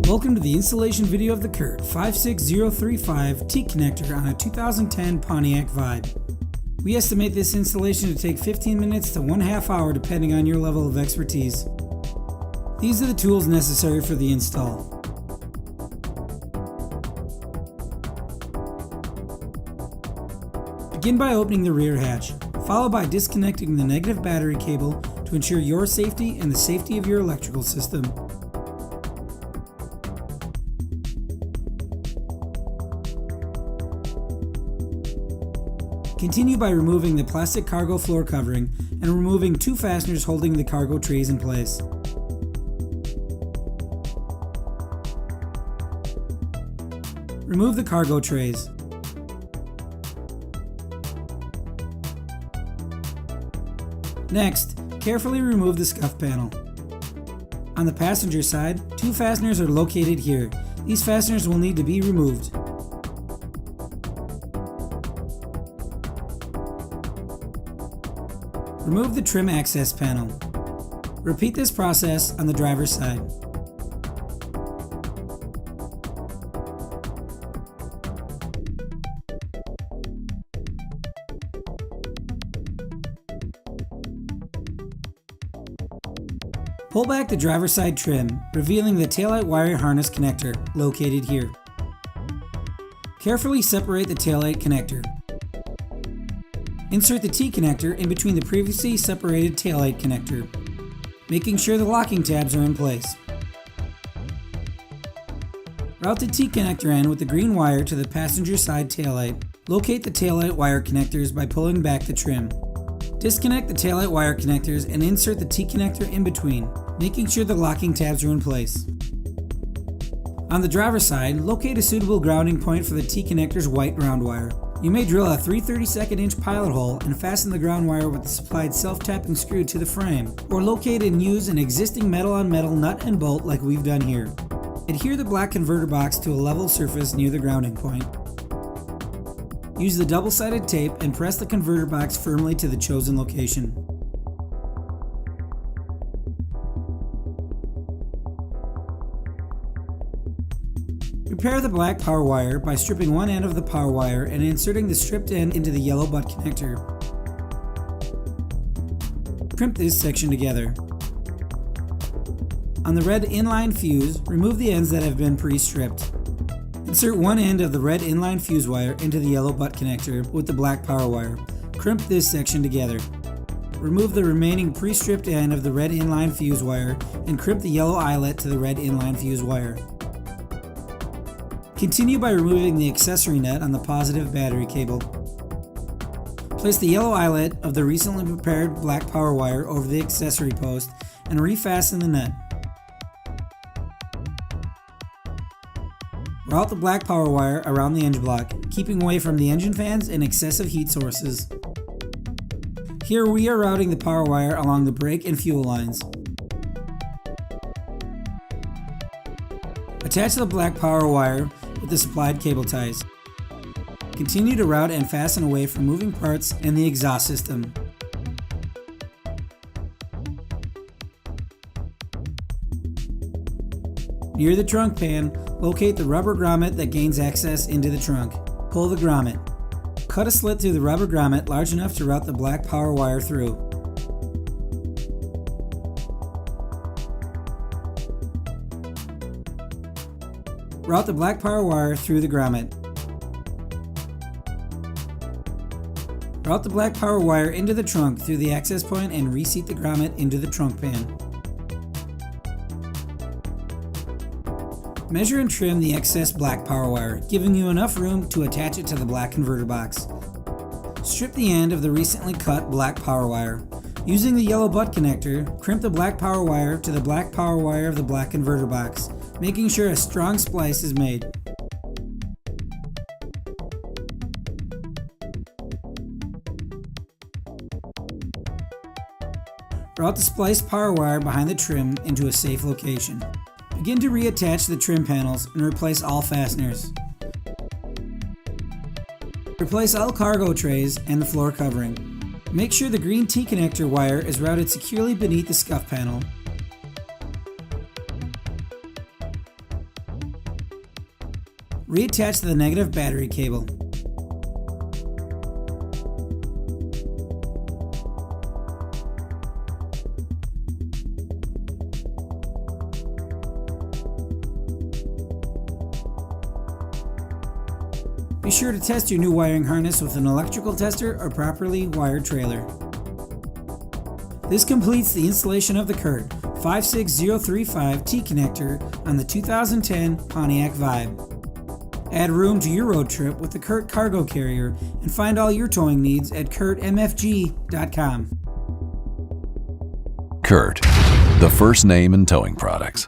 Welcome to the installation video of the CURT 56035 T-connector on a 2010 Pontiac Vibe. We estimate this installation to take 15 minutes to 1/2 hour depending on your level of expertise. These are the tools necessary for the install. Begin by opening the rear hatch, followed by disconnecting the negative battery cable to ensure your safety and the safety of your electrical system. Continue by removing the plastic cargo floor covering and removing 2 fasteners holding the cargo trays in place. Remove the cargo trays. Next, carefully remove the scuff panel. On the passenger side, 2 fasteners are located here. These fasteners will need to be removed. Remove the trim access panel. Repeat this process on the driver's side. Pull back the driver's side trim, revealing the taillight wire harness connector, located here. Carefully separate the taillight connector. Insert the T-connector in between the previously separated taillight connector, making sure the locking tabs are in place. Route the T-connector end with the green wire to the passenger side taillight. Locate the taillight wire connectors by pulling back the trim. Disconnect the taillight wire connectors and insert the T-connector in between, making sure the locking tabs are in place. On the driver's side, locate a suitable grounding point for the T-connector's white ground wire. You may drill a 3/32 inch pilot hole and fasten the ground wire with the supplied self-tapping screw to the frame, or locate and use an existing metal-on-metal nut and bolt like we've done here. Adhere the black converter box to a level surface near the grounding point. Use the double-sided tape and press the converter box firmly to the chosen location. Prepare the black power wire by stripping one end of the power wire and inserting the stripped end into the yellow butt connector. Crimp this section together. On the red inline fuse, remove the ends that have been pre-stripped. Insert one end of the red inline fuse wire into the yellow butt connector with the black power wire. Crimp this section together. Remove the remaining pre-stripped end of the red inline fuse wire and crimp the yellow eyelet to the red inline fuse wire. Continue by removing the accessory nut on the positive battery cable. Place the yellow eyelet of the recently prepared black power wire over the accessory post and refasten the nut. Route the black power wire around the engine block, keeping away from the engine fans and excessive heat sources. Here we are routing the power wire along the brake and fuel lines. Attach the black power wire with the supplied cable ties. Continue to route and fasten away from moving parts and the exhaust system. Near the trunk pan, locate the rubber grommet that gains access into the trunk. Pull the grommet. Cut a slit through the rubber grommet large enough to route the black power wire through. Route the black power wire through the grommet. Route the black power wire into the trunk through the access point and reseat the grommet into the trunk pan. Measure and trim the excess black power wire, giving you enough room to attach it to the black converter box. Strip the end of the recently cut black power wire. Using the yellow butt connector, crimp the black power wire to the black power wire of the black converter box, making sure a strong splice is made. Route the spliced power wire behind the trim into a safe location. Begin to reattach the trim panels and replace all fasteners. Replace all cargo trays and the floor covering. Make sure the green T-connector wire is routed securely beneath the scuff panel. reattach the negative battery cable. Be sure to test your new wiring harness with an electrical tester or properly wired trailer. This completes the installation of the CURT 56035 T-connector on the 2010 Pontiac Vibe. Add room to your road trip with the CURT cargo carrier and find all your towing needs at CURTMFG.com. CURT, the first name in towing products.